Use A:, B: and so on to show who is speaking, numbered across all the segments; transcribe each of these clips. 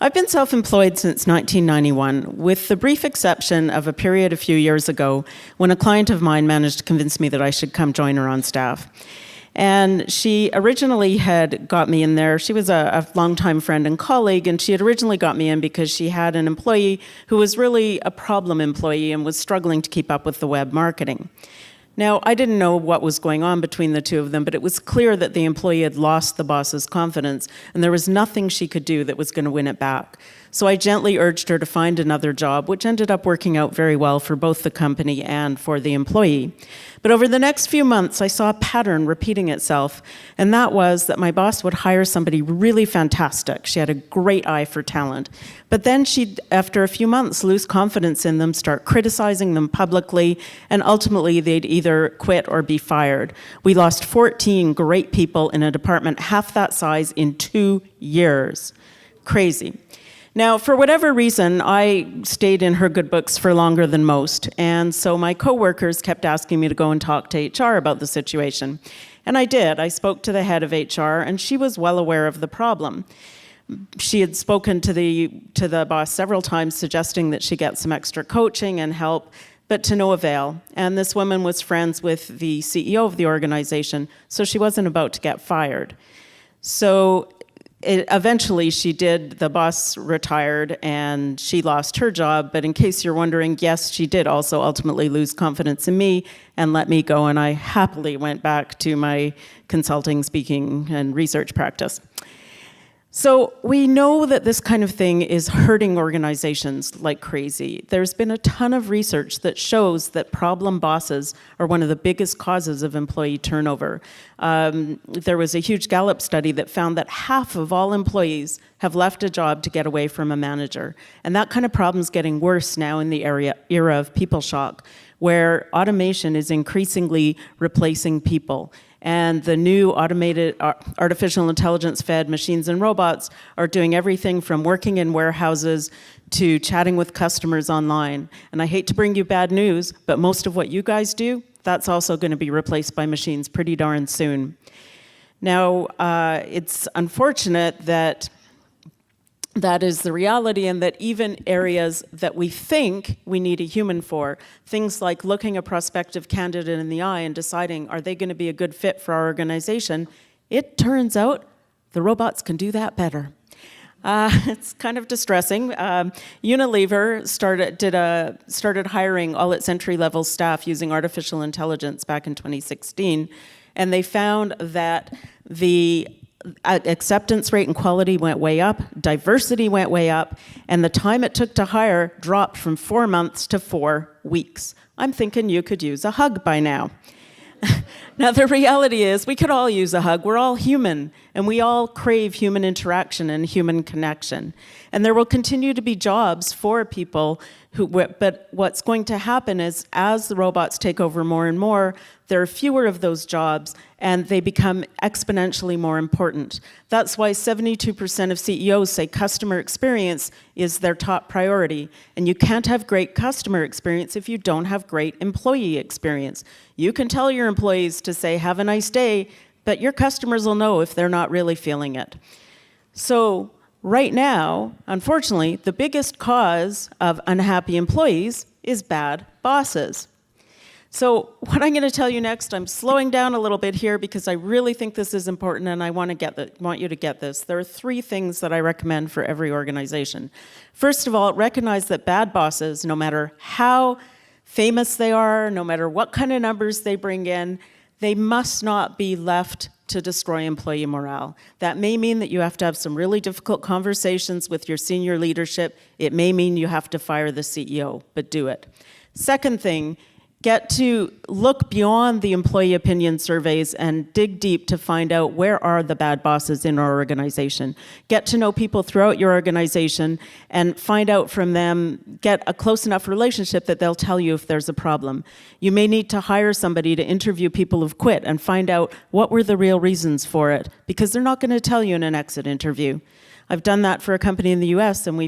A: I've been self-employed since 1991, with the brief exception of a period a few years ago when a client of mine managed to convince me that I should come join her on staff. And she originally had got me in there. She was a longtime friend and colleague, and she had originally got me in because she had an employee who was really a problem employee and was struggling to keep up with the web marketing. Now, I didn't know what was going on between the two of them, but it was clear that the employee had lost the boss's confidence, and there was nothing she could do that was going to win it back. So I gently urged her to find another job, which ended up working out very well for both the company and for the employee. But over the next few months, I saw a pattern repeating itself, and that was that my boss would hire somebody really fantastic. She had a great eye for talent. But then she'd, after a few months, lose confidence in them, start criticizing them publicly, and ultimately they'd either quit or be fired. We lost 14 great people in a department half that size in 2 years. Crazy. Now, for whatever reason, I stayed in her good books for longer than most, and so my coworkers kept asking me to go and talk to HR about the situation. And I did. I spoke to the head of HR, and she was well aware of the problem. She had spoken to the boss several times, suggesting that she get some extra coaching and help, but to no avail. And this woman was friends with the CEO of the organization, so she wasn't about to get fired. So eventually the boss retired and she lost her job, but in case you're wondering, yes, she did also ultimately lose confidence in me and let me go, and I happily went back to my consulting, speaking, and research practice. So we know that this kind of thing is hurting organizations like crazy. There's been a ton of research that shows that problem bosses are one of the biggest causes of employee turnover. There was a huge Gallup study that found that half of all employees have left a job to get away from a manager. And that kind of problem is getting worse now in the era of people shock, where automation is increasingly replacing people. And the new automated artificial intelligence-fed machines and robots are doing everything from working in warehouses to chatting with customers online. And I hate to bring you bad news, but most of what you guys do, that's also going to be replaced by machines pretty darn soon. Now, it's unfortunate that that is the reality, and that even areas that we think we need a human for, things like looking a prospective candidate in the eye and deciding, are they going to be a good fit for our organization, it turns out the robots can do that better. It's kind of distressing. Unilever started hiring all its entry-level staff using artificial intelligence back in 2016, and they found that the acceptance rate and quality went way up, diversity went way up, and the time it took to hire dropped from 4 months to 4 weeks. I'm thinking you could use a hug by now. Now, the reality is we could all use a hug. We're all human, and we all crave human interaction and human connection. And there will continue to be jobs for people but what's going to happen is as the robots take over more and more, there are fewer of those jobs, and they become exponentially more important. That's why 72% of CEOs say customer experience is their top priority. And you can't have great customer experience if you don't have great employee experience. You can tell your employees to say, have a nice day, but your customers will know if they're not really feeling it. So right now, unfortunately, the biggest cause of unhappy employees is bad bosses. So what I'm going to tell you next, I'm slowing down a little bit here because I really think this is important, and I want you to get this. There are 3 things that I recommend for every organization. First of all, recognize that bad bosses, no matter how famous they are, no matter what kind of numbers they bring in, they must not be left to destroy employee morale. That may mean that you have to have some really difficult conversations with your senior leadership. It may mean you have to fire the CEO, but do it. Second thing, get to look beyond the employee opinion surveys and dig deep to find out where are the bad bosses in our organization. Get to know people throughout your organization and find out from them, get a close enough relationship that they'll tell you if there's a problem. You may need to hire somebody to interview people who've quit and find out what were the real reasons for it, because they're not going to tell you in an exit interview. I've done that for a company in the US, and we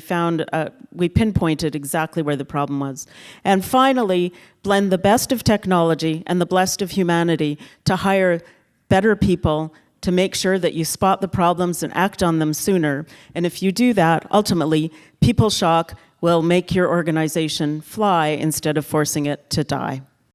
A: pinpointed exactly where the problem was. And finally, blend the best of technology and the best of humanity to hire better people to make sure that you spot the problems and act on them sooner. And if you do that, ultimately, people shock will make your organization fly instead of forcing it to die.